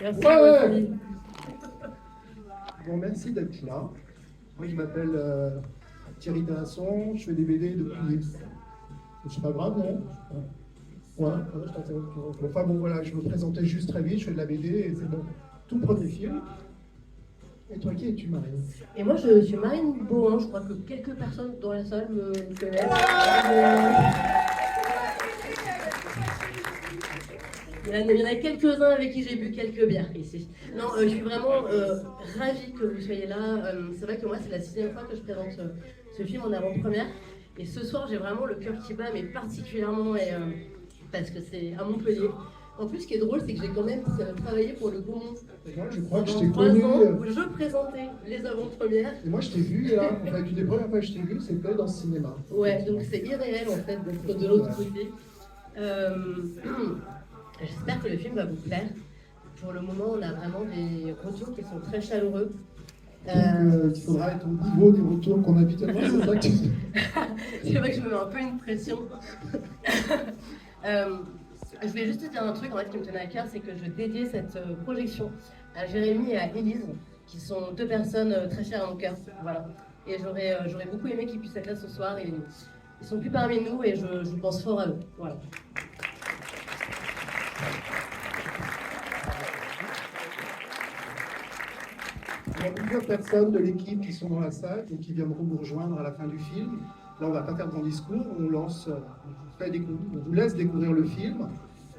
Merci. Ouais. Bon, merci d'être là. Moi, je m'appelle Thierry Terrasson, je fais des BD depuis... C'est pas grave, non? Ouais, je t'interromps. Enfin bon, voilà, je me présentais juste très vite, je fais de la BD et c'est mon tout premier film. Et toi, qui es-tu, Marine? Et moi, je suis Marine Bohan. Je crois que quelques personnes dans la salle me connaissent. Il y en a quelques-uns avec qui j'ai bu quelques bières ici. Non, je suis vraiment ravie que vous soyez là. C'est vrai que moi, c'est la 6e fois que je présente ce film en avant-première. Et ce soir, j'ai vraiment le cœur qui bat, mais particulièrement parce que c'est à Montpellier. En plus, ce qui est drôle, c'est que j'ai quand même travaillé pour le Gaumont. Moi, je crois que je Pendant t'ai 3 connu. ans où je présentais les avant-premières. Et moi, je t'ai vu là. En fait, une des premières fois que je t'ai vu, c'était dans le cinéma. Ouais, donc c'est irréel en fait d'être de l'autre côté. J'espère que le film va vous plaire. Pour le moment, on a vraiment des retours qui sont très chaleureux. Donc, il faudra être au niveau des retours qu'on a habituellement, c'est ça que tu dis. C'est vrai que je me mets un peu une pression. Je voulais juste te dire un truc en fait, qui me tenait à cœur, c'est que je dédiais cette projection à Jérémy et à Élise, qui sont 2 personnes très chères à mon cœur. Voilà. Et j'aurais beaucoup aimé qu'ils puissent être là ce soir. Et ils sont plus parmi nous et je pense fort à eux. Voilà. Il y a plusieurs personnes de l'équipe qui sont dans la salle et qui viendront nous rejoindre à la fin du film. Là, on ne va pas faire grand discours, on vous laisse découvrir le film.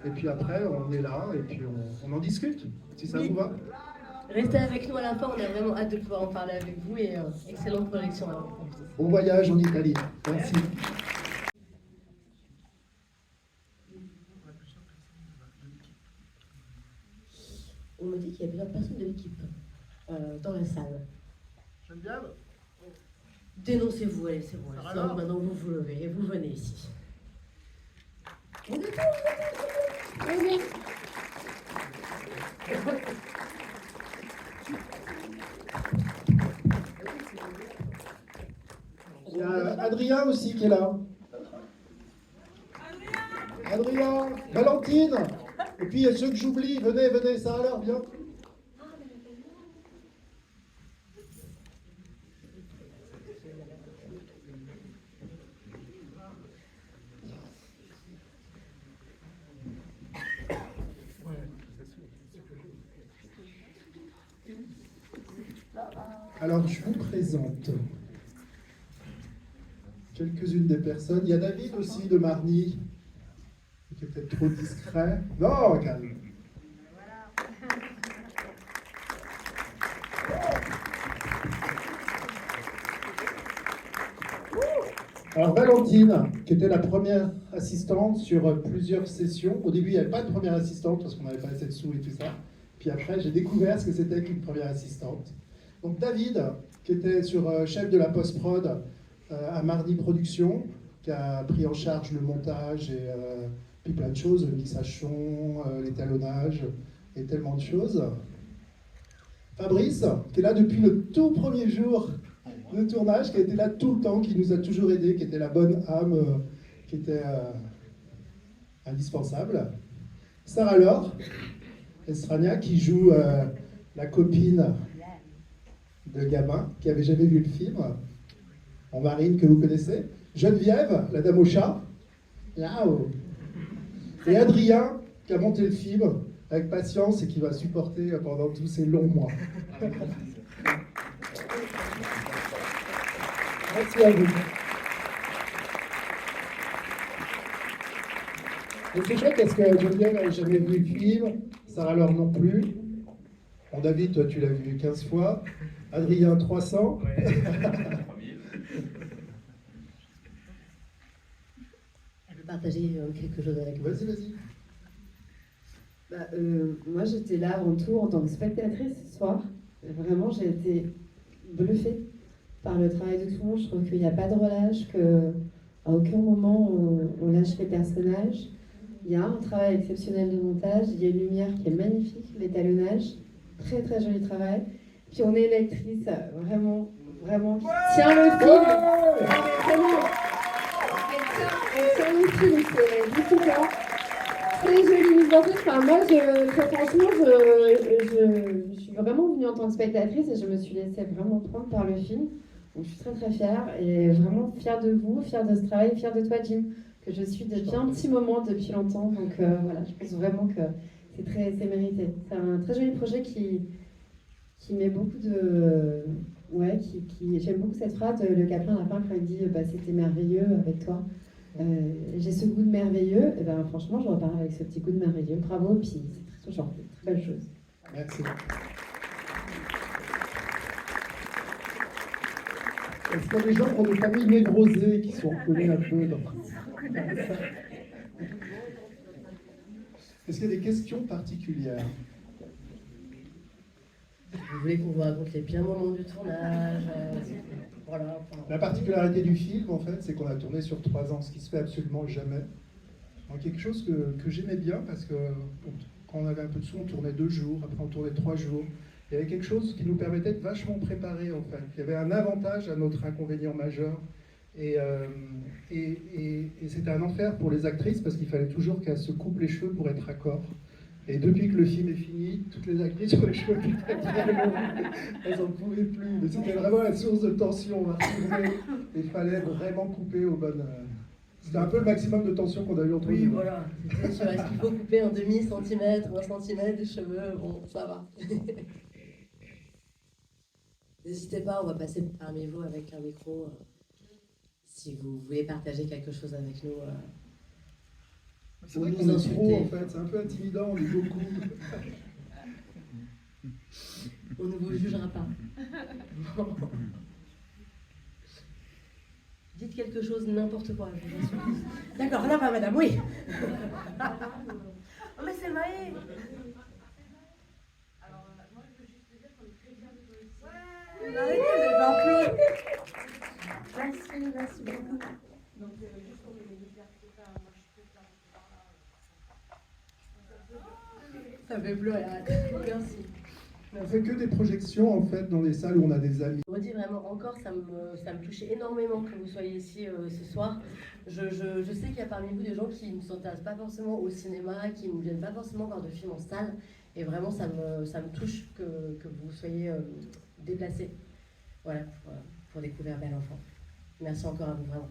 Et puis après, on est là et puis on en discute, si ça vous va. Restez avec nous à la fin, on a vraiment hâte de pouvoir en parler avec vous et excellente projection. Bon voyage en Italie. Merci. On me dit qu'il y a plusieurs personnes de l'équipe dans la salle. Geneviève ? Dénoncez-vous, allez, c'est bon. Alors, maintenant, vous vous levez et vous venez ici. On est Il y a Adrien aussi qui est là. Adrien, Valentine. Et puis il y a ceux que j'oublie. Venez, venez, ça a l'air bien. Alors, je vous présente quelques-unes des personnes. Il y a David aussi de Marny, qui est peut-être trop discret. Non, calme. Alors, Valentine, qui était la première assistante sur plusieurs sessions. Au début, il n'y avait pas de première assistante parce qu'on n'avait pas assez de sous et tout ça. Puis après, j'ai découvert ce que c'était qu'une première assistante. Donc David, qui était chef de la post-prod à Marny Productions, qui a pris en charge le montage et puis plein de choses, le mixage son, l'étalonnage et tellement de choses. Fabrice, qui est là depuis le tout premier jour de tournage, qui a été là tout le temps, qui nous a toujours aidés, qui était la bonne âme, qui était indispensable. Sarah Laure Estrania, qui joue la copine de Gabin, qui n'avait jamais vu le film, en Marine, que vous connaissez. Geneviève, la dame au chat. Miaou. Et Adrien, qui a monté le film avec patience et qui va supporter pendant tous ces longs mois. Merci à vous. Et c'est chouette parce que Geneviève n'avait jamais vu le film, Sarah Laure non plus. Bon, David, toi tu l'as vu 15 fois. Adrien, 300. Ouais. Elle peut partager quelque chose avec vous. Vas-y, vas-y. Moi, j'étais là avant tout en tant que spectatrice ce soir. Vraiment, j'ai été bluffée par le travail de tout le monde. Je trouve qu'il n'y a pas de relâche, qu'à aucun moment on lâche les personnages. Il y a un travail exceptionnel de montage, il y a une lumière qui est magnifique, l'étalonnage, très très joli travail. Puis on est une actrice vraiment, vraiment qui tient le film. Elle tient le film, c'est difficile. Très jolie mise pensez? Enfin, moi, très franchement, je suis vraiment venue en tant que spectatrice et je me suis laissée vraiment prendre par le film. Donc, je suis très très fière et vraiment fière de vous, fière de ce travail, fière de toi, Jim, que je suis depuis un petit moment, depuis longtemps. Donc voilà, je pense vraiment que c'est mérité. C'est un très joli projet qui met beaucoup de... Ouais, j'aime beaucoup cette phrase de Le Caplin à la fin quand il dit bah, c'était merveilleux avec toi. J'ai ce goût de merveilleux, et ben franchement je repars avec ce petit goût de merveilleux. Bravo, puis c'est très touchant, très belle chose. Merci. Est-ce qu'il y a des gens qui ont des familles névrosées qui sont reconnus un peu dans... Est-ce qu'il y a des questions particulières? Vous voulez qu'on vous raconte les pires moments du tournage, voilà. Enfin... La particularité du film, en fait, c'est qu'on a tourné sur 3 ans, ce qui se fait absolument jamais. Donc, quelque chose que j'aimais bien, parce que quand on avait un peu de sous, on tournait 2 jours, après on tournait 3 jours. Il y avait quelque chose qui nous permettait de vachement préparer, en fait. Il y avait un avantage à notre inconvénient majeur. Et c'était un enfer pour les actrices, parce qu'il fallait toujours qu'elles se coupent les cheveux pour être raccord. Et depuis que le film est fini, toutes les actrices ont les cheveux très très longs. Elles n'en pouvaient plus. Mais c'était vraiment la source de tension. On va retrouver. Il fallait vraiment couper au bon... C'était un peu le maximum de tension qu'on a eu entre nous. Oui, voilà. C'était sur est-ce qu'il faut couper un demi-centimètre ou 1 centimètre des cheveux. Bon, ça va. N'hésitez pas, on va passer parmi vous avec un micro. Si vous voulez partager quelque chose avec nous. C'est vrai qu'on est trop, en fait. C'est un peu intimidant, on est beaucoup. On ne vous jugera pas. Dites quelque chose, n'importe quoi, je vous assure. D'accord, là-bas, madame, oui. Oh, mais c'est Maë. Alors, moi, je peux juste te dire qu'on est très bien de toi aussi. Arrêtez, vous avez pas applaudi. Merci beaucoup. Donc, juste pour les médias, moi, je peux faire. Ça fait pleurer, merci. On fait que des projections, en fait, dans les salles où on a des amis. Je redis vraiment encore, ça me touche énormément que vous soyez ici ce soir. Je sais qu'il y a parmi vous des gens qui ne s'intéressent pas forcément au cinéma, qui ne viennent pas forcément voir de films en salle. Et vraiment, ça me touche que vous soyez déplacés, voilà, pour découvrir Bel Enfant. Merci encore à vous, vraiment.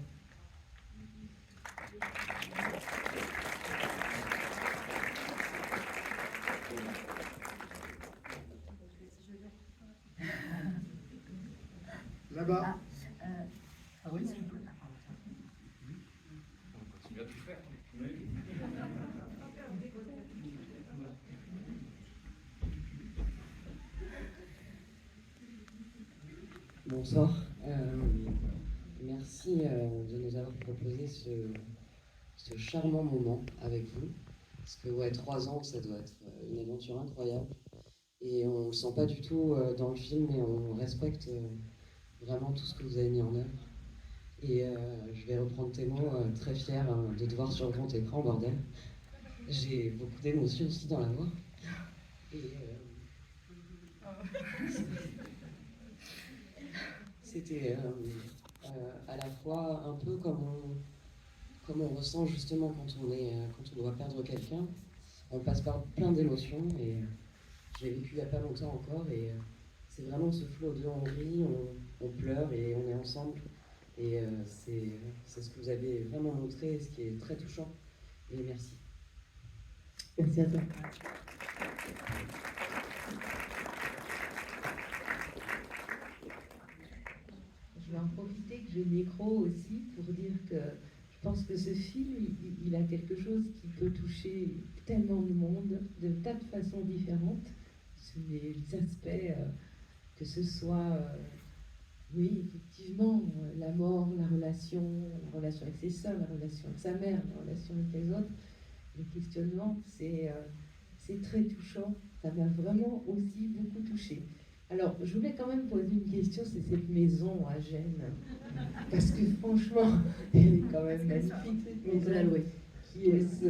Là-bas. Oui, s'il vous plaît. On continue à tout faire. Bonsoir. Merci de nous avoir proposé ce charmant moment avec vous. Parce que ouais, 3 ans, ça doit être une aventure incroyable. Et on ne le sent pas du tout dans le film, mais on respecte vraiment tout ce que vous avez mis en œuvre. Et je vais reprendre tes mots, très fière de te voir sur le grand écran, bordel. J'ai beaucoup d'émotions aussi dans la voix. Et c'était à la fois un peu comme on ressent justement quand on doit perdre quelqu'un. On passe par plein d'émotions et je l'ai vécu il n'y a pas longtemps encore et c'est vraiment ce flot de on rit, on pleure et on est ensemble et c'est ce que vous avez vraiment montré, ce qui est très touchant et merci. Merci à toi. Je vais en profiter que j'ai le micro aussi pour dire que je pense que ce film, il a quelque chose qui peut toucher tellement de monde de tas de façons différentes, sur les aspects, que ce soit, oui, effectivement, la mort, la relation avec ses sœurs, la relation avec sa mère, la relation avec les autres, le questionnement, c'est très touchant. Ça m'a vraiment aussi beaucoup touchée. Alors, je voulais quand même poser une question, c'est cette maison à Gênes. Parce que franchement, elle est quand même magnifique, cette maison, qui est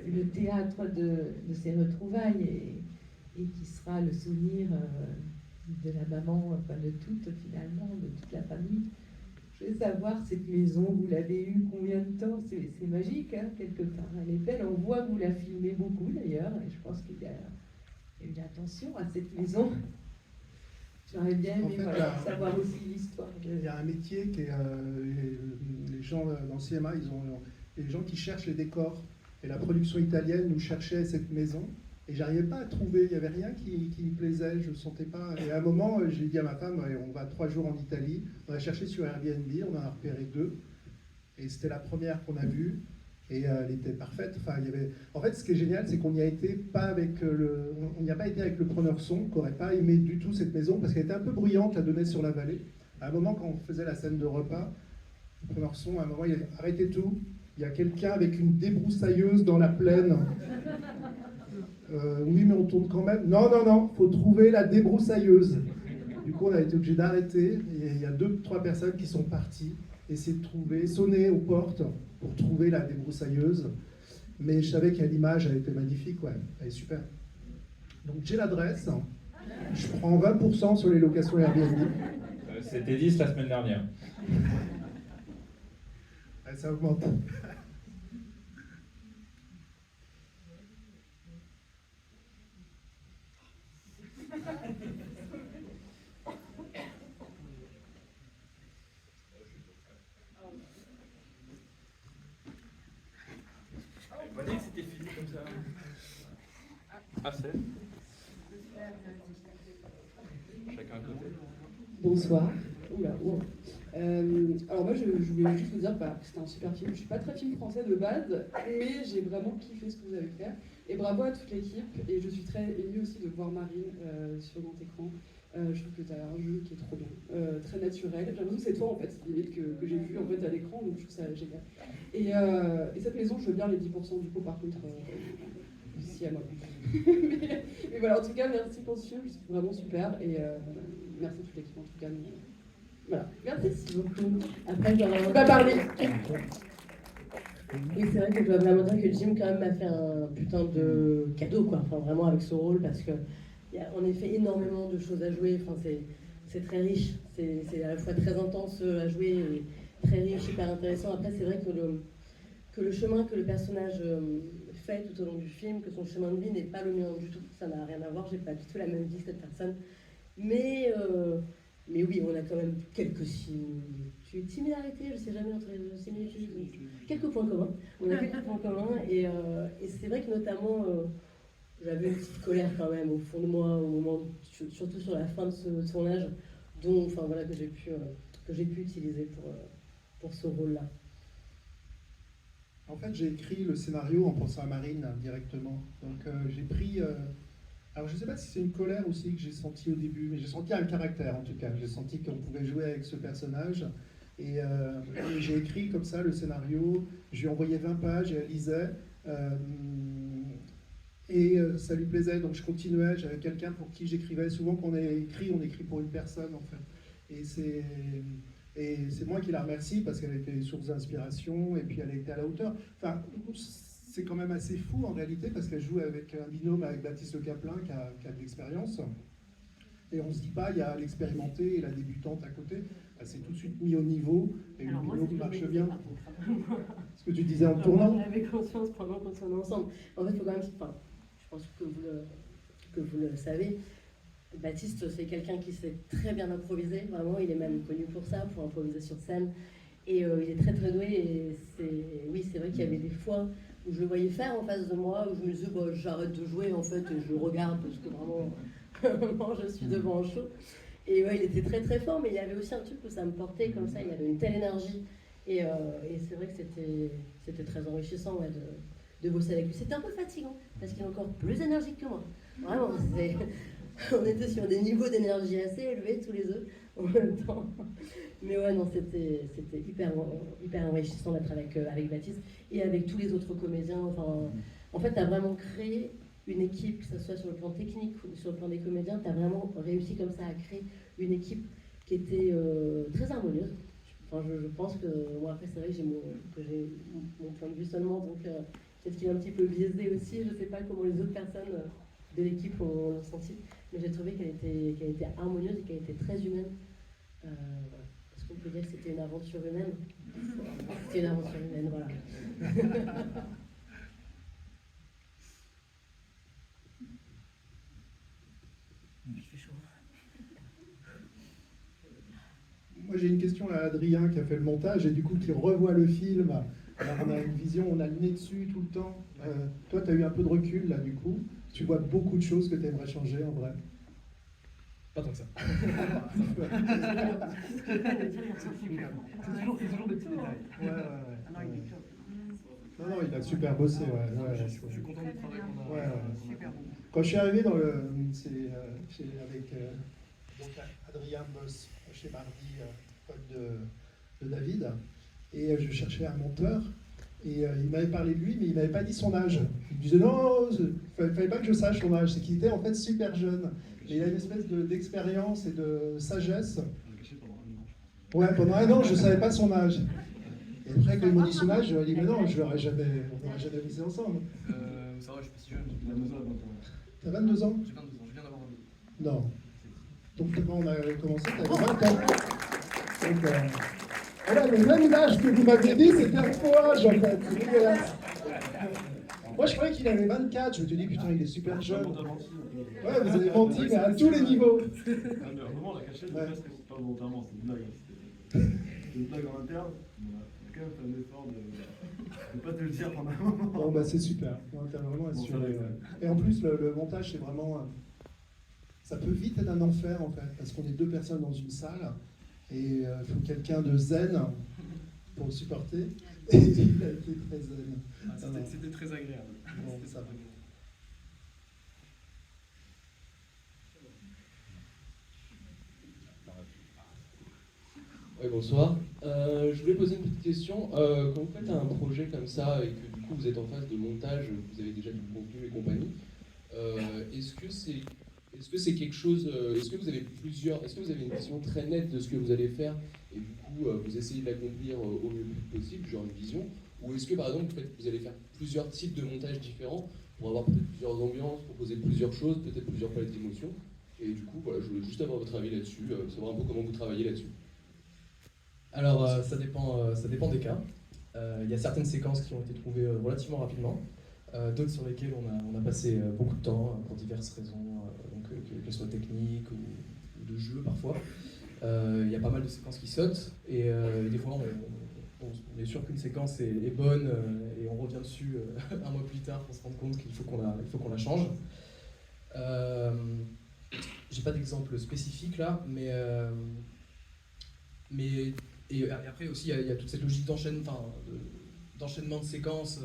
le théâtre de ces retrouvailles et qui sera le souvenir de la maman, enfin de toute finalement, de toute la famille. Je veux savoir, cette maison, vous l'avez eue combien de temps? C'est magique, hein, quelque part. Elle est belle. On voit que vous la filmez beaucoup, d'ailleurs. Et je pense qu'il y a une attention à cette maison. J'aurais bien aimé savoir aussi l'histoire. Il y a un métier qui est... les gens dans le cinéma, ils ont les gens qui cherchent les décors. Et la production italienne nous cherchait cette maison. Et j'arrivais pas à trouver, il n'y avait rien qui me plaisait, je ne sentais pas. Et à un moment, j'ai dit à ma femme, on va 3 jours en Italie. On a cherché sur Airbnb, on en a repéré 2. Et c'était la première qu'on a vue. Et elle était parfaite. Enfin, il y avait... En fait, ce qui est génial, c'est qu'on n'y a été pas avec on n'y a pas été avec le preneur son, qui n'aurait pas aimé du tout cette maison, parce qu'elle était un peu bruyante, la donnait sur la vallée. À un moment, quand on faisait la scène de repas, le preneur son, à un moment, il a dit, arrêtez tout. Il y a quelqu'un avec une débroussailleuse dans la plaine. Oui, mais on tourne quand même. Non, non, non, faut trouver la débroussailleuse. Du coup, on a été obligé d'arrêter. Et il y a 2-3 personnes qui sont parties, essayer de trouver, sonner aux portes pour trouver la débroussailleuse. Mais je savais qu'à l'image, elle était magnifique, ouais, elle est super. Donc j'ai l'adresse. Je prends 20% sur les locations Airbnb. C'était 10 la semaine dernière. Ouais, ça augmente. On m'a dit que c'était fini comme ça. Ah, c'est chacun à côté. Bonsoir. Oula, oula. Alors moi je voulais juste vous dire que c'était un super film. Je suis pas très film français de base, mais j'ai vraiment kiffé ce que vous avez fait. Et bravo à toute l'équipe. Et je suis très émue aussi de voir Marine sur grand écran. Je trouve que tu as un jeu qui est trop bien, très naturel. J'ai l'impression que c'est toi en fait, limite que j'ai vu en fait à l'écran, donc je trouve ça génial. Et cette maison, je veux bien les 10% du coup par contre, si à moi. mais voilà, en tout cas, merci pour ce film, c'est vraiment super. Et merci à toute l'équipe en tout cas. Mais, voilà, merci beaucoup. Après, je dois vraiment pas parler. Oui, c'est vrai que je dois vraiment dire que Jim quand même m'a fait un putain de cadeau, quoi. Enfin, vraiment avec ce rôle, parce que il y a en effet énormément de choses à jouer. Enfin, c'est très riche. C'est à la fois très intense à jouer et très riche, hyper intéressant. Après, c'est vrai que le chemin que le personnage fait tout au long du film, que son chemin de vie n'est pas le mien du tout. Ça n'a rien à voir. J'ai pas du tout la même vie que cette personne. Mais oui, on a quand même quelques similarités, je ne sais jamais entre les similitudes, quelques points communs. On a quelques points communs et c'est vrai que notamment j'avais une petite colère quand même au fond de moi, au moment, surtout sur la fin de ce tournage, dont, enfin voilà, que j'ai pu utiliser pour ce rôle-là. En fait, j'ai écrit le scénario en pensant à Marine directement. Donc j'ai pris... alors je ne sais pas si c'est une colère aussi que j'ai sentie au début, mais j'ai senti un caractère en tout cas. J'ai senti qu'on pouvait jouer avec ce personnage. Et j'ai écrit comme ça le scénario. Je lui ai envoyé 20 pages et elle lisait. Ça lui plaisait, donc je continuais. J'avais quelqu'un pour qui j'écrivais. Souvent quand on écrit pour une personne en fait. Et c'est moi qui la remercie parce qu'elle a été une source d'inspiration et puis elle a été à la hauteur. Enfin, c'est quand même assez fou en réalité parce qu'elle joue avec un binôme avec Baptiste Le Caplin qui a de l'expérience. Et on ne se dit pas, il y a l'expérimenté et la débutante à côté. Elle s'est tout de suite mis au niveau et le binôme marche bien. Ce que tu disais en tournant. On avait conscience pendant qu'on tournait ensemble. En fait, il faut quand même, enfin, je pense que vous le savez, Baptiste, c'est quelqu'un qui sait très bien improviser, vraiment, il est même connu pour ça, pour improviser sur scène. Et il est très très doué, et c'est vrai qu'il y avait des fois où je le voyais faire en face de moi, où je me disais, bah, j'arrête de jouer en fait, et je regarde parce que vraiment, je suis devant un show. Et ouais, il était très très fort, mais il y avait aussi un truc où ça me portait comme ça, il avait une telle énergie. Et c'est vrai que c'était très enrichissant ouais, de bosser avec lui. C'était un peu fatigant, parce qu'il est encore plus énergique que moi. Vraiment, on était sur des niveaux d'énergie assez élevés tous les deux en même temps. Mais ouais, non, c'était hyper enrichissant d'être avec Baptiste et avec tous les autres comédiens. Enfin, en fait, tu as vraiment créé une équipe, que ce soit sur le plan technique ou sur le plan des comédiens, tu as vraiment réussi comme ça à créer une équipe qui était très harmonieuse. Enfin, je pense que, bon, après c'est vrai que j'ai mon point de vue seulement, donc peut-être qu'il est un petit peu biaisé aussi, je ne sais pas comment les autres personnes de l'équipe l'ont senti, mais j'ai trouvé qu'elle était harmonieuse et qu'elle était très humaine. Voilà. Parce On peut dire que c'était une aventure humaine. C'était une aventure humaine, voilà. Il fait chaud. Moi, j'ai une question à Adrien qui a fait le montage et du coup qui revoit le film. Alors, on a une vision, on a le nez dessus tout le temps. Toi, tu as eu un peu de recul là, du coup. Tu vois beaucoup de choses que tu aimerais changer en vrai. Pas tant que ça. C'est toujours des petits détails. Non, il a super bossé. Je suis content du travail qu'on a. Ouais. Quand je suis arrivé dans le. Avec donc Adrien bosse chez Mardi, pote de David, et je cherchais un monteur. Et il m'avait parlé de lui, mais il m'avait pas dit son âge. Il me disait non, fallait pas que je sache son âge. C'est qu'il était en fait super jeune. Et il a une espèce d'expérience et de sagesse. Ouais, pendant 1 an, je savais pas son âge. Et après, quand il m'a dit son âge, je lui ai dit mais non, on n'aurait jamais bossé ensemble. Ça va, je suis pas si jeune, j'ai 22 ans là-bas. T'as 22 ans? J'ai 22 ans, je viens d'avoir 22. Non. Donc quand on a commencé, t'avais 20 ans. Donc, voilà, le même âge que vous m'aviez dit, c'était un faux âge en fait. C'est dégueulasse. Moi, je croyais qu'il avait 24. Je me suis dit, putain, il est super jeune. Ouais, vous avez menti, mais à tous les niveaux. À un moment, on a caché, Ouais. parce que c'est pas volontairement, c'est une blague. C'était une blague en interne. On a quand même fait un effort de pas te le dire pendant un moment. Bon, bah c'est super. Non, t'as vraiment assuré. ça va, Ouais. Et en plus, le montage, c'est vraiment. Ça peut vite être un enfer en fait, parce qu'on est 2 personnes dans une salle et il faut quelqu'un de zen pour le supporter. Et il a été très zen. C'était très agréable. Bon, ça va. Oui, bonsoir. Je voulais poser une petite question. Quand vous faites un projet comme ça et que du coup vous êtes en phase de montage, vous avez déjà du contenu et compagnie, est-ce que c'est quelque chose, est-ce que vous avez une vision très nette de ce que vous allez faire et du coup vous essayez de l'accomplir au mieux possible, genre une vision, ou est-ce que par exemple vous allez faire plusieurs types de montages différents pour avoir peut-être plusieurs ambiances, proposer plusieurs choses, peut-être plusieurs palettes d'émotions, et du coup voilà, je voulais juste avoir votre avis là-dessus, savoir un peu comment vous travaillez là-dessus. Alors, ça dépend des cas. Il y a certaines séquences qui ont été trouvées relativement rapidement, d'autres sur lesquelles on a passé beaucoup de temps pour diverses raisons, donc, qu'elles soient techniques ou de jeu parfois. Il y a pas mal de séquences qui sautent et des fois on est sûr qu'une séquence est bonne et on revient dessus 1 mois plus tard pour se rendre compte qu'il faut qu'on la change. J'ai pas d'exemple spécifique là, mais et après aussi, il y a toute cette logique d'enchaînement de séquences,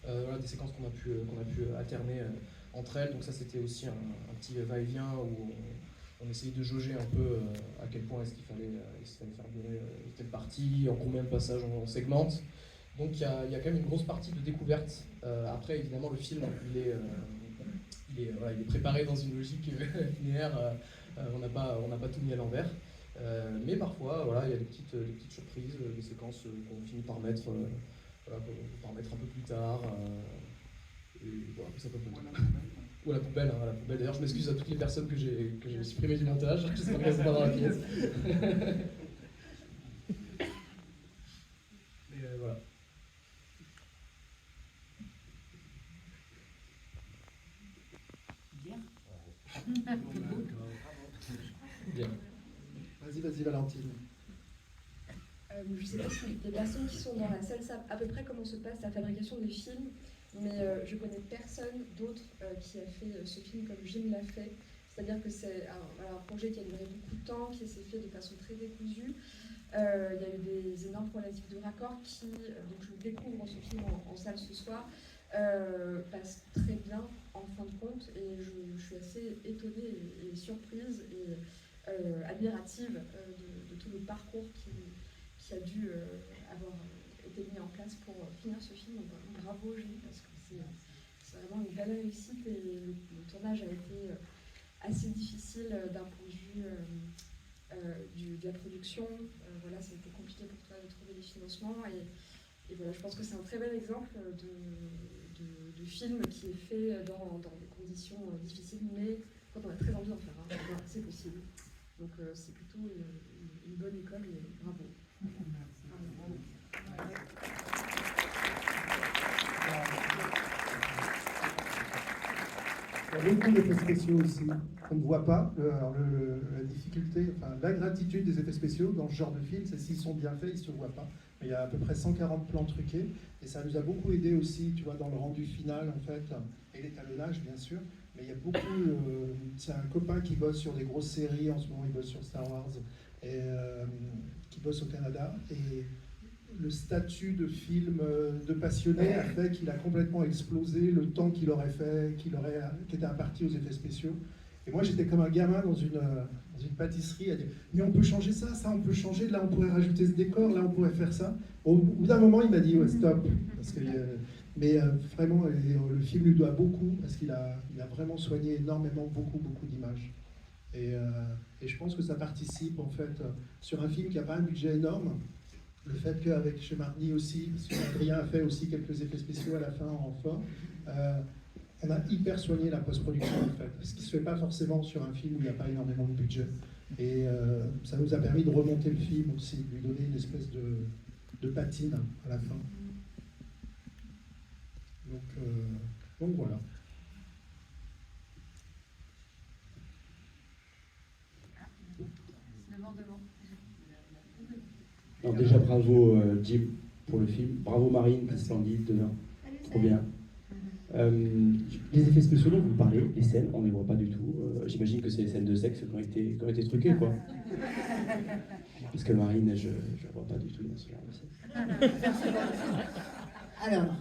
voilà, des séquences qu'on a pu alterner entre elles. Donc ça, c'était aussi un petit va-et-vient où on essayait de jauger un peu à quel point est-ce qu'il fallait faire durer telle partie, en combien de passages on segmente. Donc il y a quand même une grosse partie de découverte. Après, évidemment, le film, il est préparé dans une logique linéaire. On n'a pas tout mis à l'envers. Mais parfois, voilà, il y a des petites surprises, des séquences qu'on finit par mettre, un peu plus tard. Et voilà, ça peut être. Ou à la poubelle, hein, à la poubelle. D'ailleurs, je m'excuse à toutes les personnes que j'ai supprimées du montage. J'espère qu'elles sont pas dans la pièce. Mais voilà. Bien. Vas-y, Valentine. Je ne sais pas si les personnes qui sont dans la salle savent à peu près comment se passe la fabrication des films, mais je connais personne d'autre qui a fait ce film comme Jim l'a fait. C'est-à-dire que c'est un projet qui a duré beaucoup de temps, qui s'est fait de façon très décousue. Il y a eu des énormes problématiques de raccord qui, donc je découvre ce film en salle ce soir, passe très bien en fin de compte, et je suis assez étonnée et surprise et admirative de tout le parcours qui a dû avoir été mis en place pour finir ce film. Donc, bravo Gilles, parce que c'est vraiment une belle réussite, et le tournage a été assez difficile d'un point de vue de la production. Voilà, ça a été compliqué pour toi de trouver des financements, et voilà, je pense que c'est un très bel exemple de film qui est fait dans des conditions difficiles, mais quand on a très envie d'en faire, c'est possible. Donc c'est plutôt une une bonne école et bravo. Il y a beaucoup d'effets spéciaux aussi qu'on ne voit pas. La difficulté, enfin l'ingratitude des effets spéciaux dans ce genre de film, c'est s'ils sont bien faits, ils ne se voient pas. Mais il y a à peu près 140 plans truqués et ça nous a beaucoup aidé aussi, tu vois, dans le rendu final en fait, et l'étalonnage bien sûr. Mais il y a beaucoup. C'est un copain qui bosse sur des grosses séries en ce moment, il bosse sur Star Wars et qui bosse au Canada et le statut de film de passionné a fait qu'il a complètement explosé le temps qu'il aurait fait, qui était imparti aux effets spéciaux. Et moi, j'étais comme un gamin dans une pâtisserie à dire « Mais on peut changer ça, ça on peut changer, là on pourrait rajouter ce décor, là on pourrait faire ça. » Au bout d'un moment, il m'a dit « Ouais, stop. » Mais vraiment, le film lui doit beaucoup parce qu'il a vraiment soigné énormément, beaucoup d'images. Et je pense que ça participe en fait sur un film qui n'a pas un budget énorme. Le fait qu'avec chez Mardi aussi, parce que Adrien a fait aussi quelques effets spéciaux à la fin en fort, on a hyper soigné la post-production en fait, ce qui ne se fait pas forcément sur un film où il n'y a pas énormément de budget. Et ça nous a permis de remonter le film aussi, de lui donner une espèce de patine à la fin. Donc voilà. Alors déjà bravo Jim pour le film, bravo Marine, c'est splendide, demain, trop bien. Les effets spéciaux dont vous parlez, les scènes, on ne les voit pas du tout. J'imagine que c'est les scènes de sexe qui ont été truquées quoi. Parce que Marine, je ne vois pas du tout dans ce genre de scène. Alors,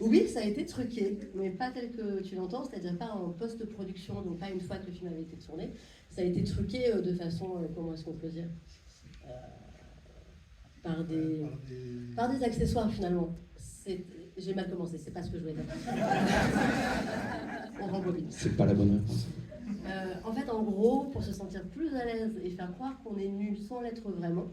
oui, ça a été truqué, mais pas tel que tu l'entends, c'est-à-dire pas en post-production, donc pas une fois que le film avait été tourné. Ça a été truqué de façon, comment est-ce qu'on peut dire, par des accessoires finalement. J'ai mal commencé, c'est pas ce que je voulais dire. On rembobine. C'est pas la bonne réponse. En fait, en gros, pour se sentir plus à l'aise et faire croire qu'on est nu sans l'être vraiment,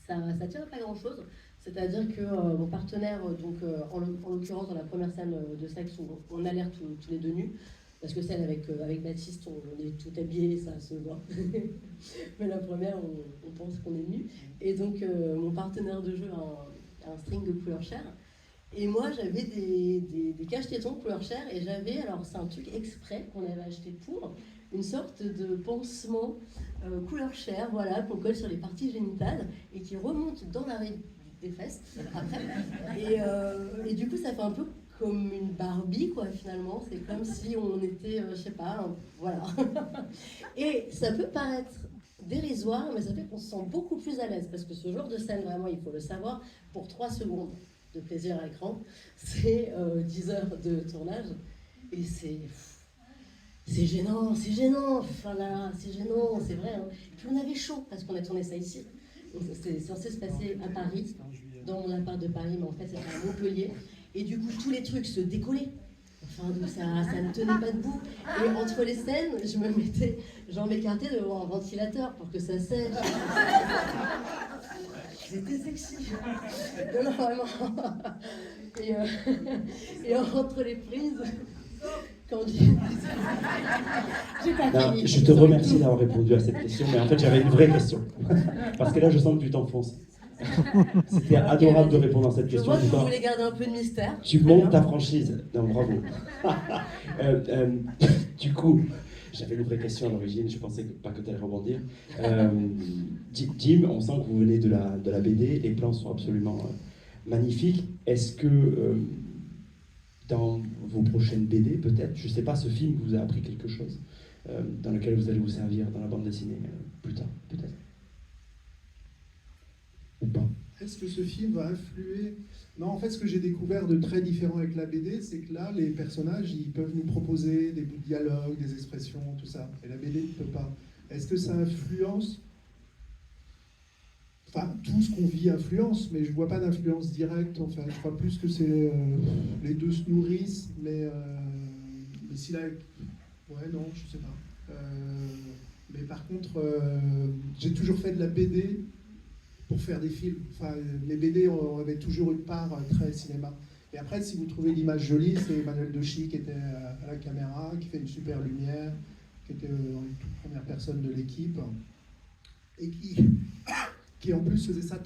ça tient à pas grand-chose. C'est-à-dire que mon partenaire, donc en l'occurrence dans la première scène de sexe où on a l'air tous les deux nus, parce que celle avec Baptiste, on est tout habillés, ça se voit. Mais la première, on pense qu'on est nus. Et donc mon partenaire de jeu a un string de couleur chair. Et moi, j'avais des cache-tétons couleur chair et j'avais, alors c'est un truc exprès qu'on avait acheté pour, une sorte de pansement couleur chair, voilà, qu'on colle sur les parties génitales et qui remonte dans l'arrêt des fesses après. Et du coup, ça fait un peu comme une Barbie, quoi, finalement. C'est comme si on était, je sais pas, voilà. Et ça peut paraître dérisoire, mais ça fait qu'on se sent beaucoup plus à l'aise parce que ce genre de scène, vraiment, il faut le savoir, pour 3 secondes de plaisir à l'écran, c'est 10 heures de tournage et c'est gênant, enfin là, c'est gênant, c'est vrai. Hein. Et puis on avait chaud parce qu'on a tourné ça ici. C'était censé se passer à Paris, dans mon appart de Paris, mais en fait c'était à Montpellier. Et du coup tous les trucs se décollaient. Enfin, donc ça ne tenait pas debout. Et entre les scènes, je me mettais, m'écartais devant un ventilateur pour que ça sèche. C'était sexy. Non, vraiment. Et entre les prises, quand j'ai pas fini. Je te remercie d'avoir répondu à cette question, mais en fait j'avais une vraie question. Parce que là je sens que tu t'enfonces. C'était adorable de répondre à cette question. Je vois que vous voulez garder un peu de mystère. Tu montes ta franchise. Non, bravo. Du coup, j'avais une vraie question à l'origine, je pensais pas que tu allais rebondir. Jim, on sent que vous venez de la BD, les plans sont absolument magnifiques. Est-ce que dans vos prochaines BD, peut-être, je sais pas, ce film vous a appris quelque chose dans lequel vous allez vous servir dans la bande dessinée plus tard, peut-être? Ou pas? Est-ce que ce film va influer? Non, en fait, ce que j'ai découvert de très différent avec la BD, c'est que là, les personnages, ils peuvent nous proposer des bouts de dialogue, des expressions, tout ça. Et la BD ne peut pas. Est-ce que ça influence? Enfin, tout ce qu'on vit influence, mais je ne vois pas d'influence directe. Enfin, je crois plus que c'est les deux se nourrissent, mais si là... Ouais, non, je sais pas. Mais par contre, j'ai toujours fait de la BD pour faire des films. Enfin, les BD, on avait toujours une part très cinéma. Et après, si vous trouvez l'image jolie, c'est Emmanuel Dechy qui était à la caméra, qui fait une super lumière, qui était une toute première personne de l'équipe. et qui en plus faisait ça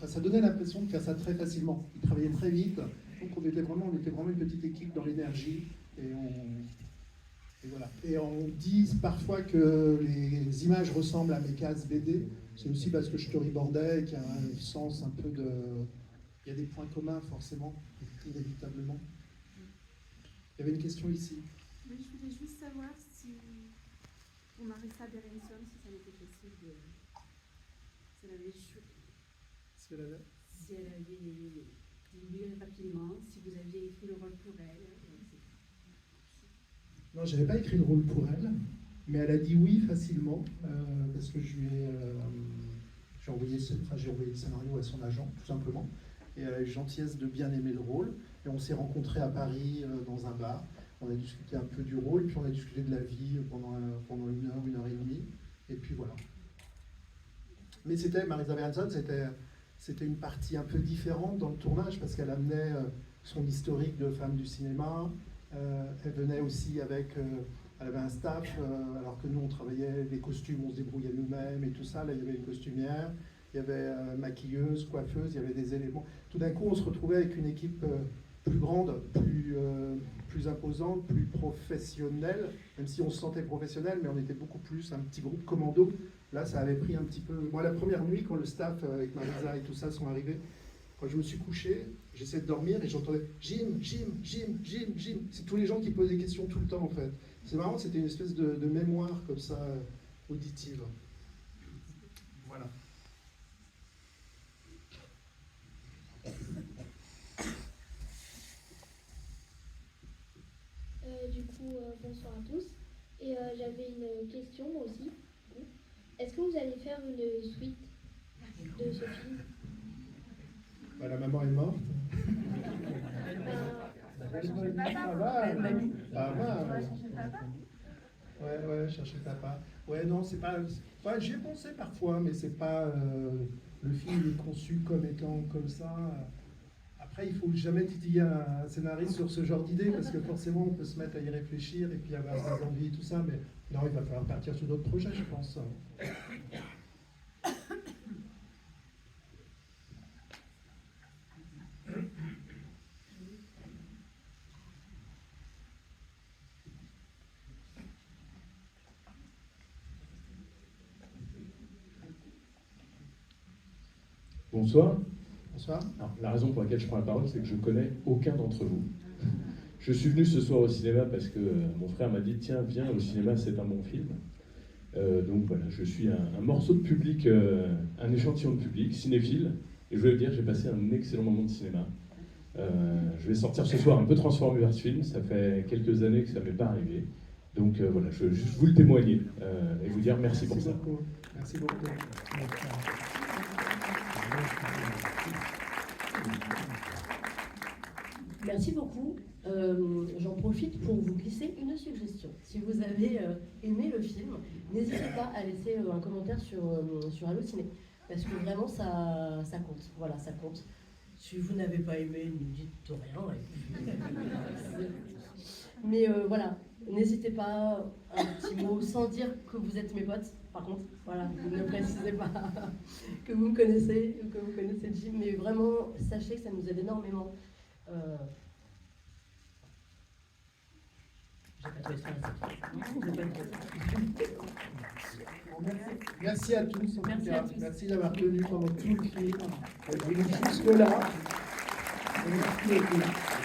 ça donnait l'impression de faire ça très facilement. Il travaillait très vite, donc on était vraiment une petite équipe dans l'énergie, et voilà. Et on dit parfois que les images ressemblent à mes cases BD, c'est aussi parce que je storyboardais et qu'il y a un sens un peu de... Il y a des points communs forcément, inévitablement. Il y avait une question ici. Oui, je voulais juste savoir si pour Marissa Berenson, si ça avait été possible de... Si elle avait lu rapidement, si vous aviez écrit le rôle pour elle. Non, je n'avais pas écrit le rôle pour elle, mais elle a dit oui facilement, parce que j'ai envoyé le scénario à son agent, tout simplement, et elle a eu la gentillesse de bien aimer le rôle, et on s'est rencontrés à Paris dans un bar, on a discuté un peu du rôle, puis on a discuté de la vie pendant 1 heure et demie, et puis voilà. Mais Marissa Berenson, c'était une partie un peu différente dans le tournage, parce qu'elle amenait son historique de femme du cinéma. Elle venait aussi elle avait un staff, alors que nous on travaillait les costumes, on se débrouillait nous-mêmes et tout ça. Là il y avait une costumière, il y avait maquilleuse, coiffeuse, il y avait des éléments. Tout d'un coup on se retrouvait avec une équipe plus grande, plus imposante, plus professionnelle, même si on se sentait professionnel, mais on était beaucoup plus un petit groupe commando. Là ça avait pris un petit peu... Moi la première nuit quand le staff avec Marisa et tout ça sont arrivés, quand je me suis couché, j'essayais de dormir et j'entendais Jim. C'est tous les gens qui posent des questions tout le temps en fait. C'est marrant, c'était une espèce de mémoire comme ça, auditive. Voilà. Bonsoir à tous. Et j'avais une question moi aussi. Est-ce que vous allez faire une suite de ce film? La maman est morte. Ouais, chercher papa. Ouais, non, c'est pas... j'y ai pensé parfois, mais c'est pas... le film est conçu comme étant comme ça. Après, il faut jamais titiller un scénariste sur ce genre d'idée, parce que forcément, on peut se mettre à y réfléchir et puis avoir des envies et tout ça, mais non, il va falloir partir sur d'autres projets, je pense. Bonsoir. Bonsoir. Alors, la raison pour laquelle je prends la parole, c'est que je connais aucun d'entre vous. Je suis venu ce soir au cinéma parce que mon frère m'a dit « Tiens, viens au cinéma, c'est un bon film ». Donc voilà, je suis un morceau de public, un échantillon de public, cinéphile. Et je voulais dire, j'ai passé un excellent moment de cinéma. Je vais sortir ce soir un peu transformé vers ce film. Ça fait quelques années que ça ne m'est pas arrivé. Donc voilà, je veux juste vous le témoigner et vous dire merci pour ça. Merci beaucoup. Merci beaucoup. J'en profite pour vous glisser une suggestion. Si vous avez aimé le film, n'hésitez pas à laisser un commentaire sur Allociné, parce que vraiment ça compte. Voilà, ça compte. Si vous n'avez pas aimé, ne dites rien. Mais voilà, n'hésitez pas, un petit mot, sans dire que vous êtes mes potes. Par contre, voilà, ne précisez pas que vous me connaissez ou que vous connaissez Jim, mais vraiment, sachez que ça nous aide énormément. Merci à tous. Merci à tous. Merci d'avoir tenu pendant tout le film. Jusque-là. Merci beaucoup.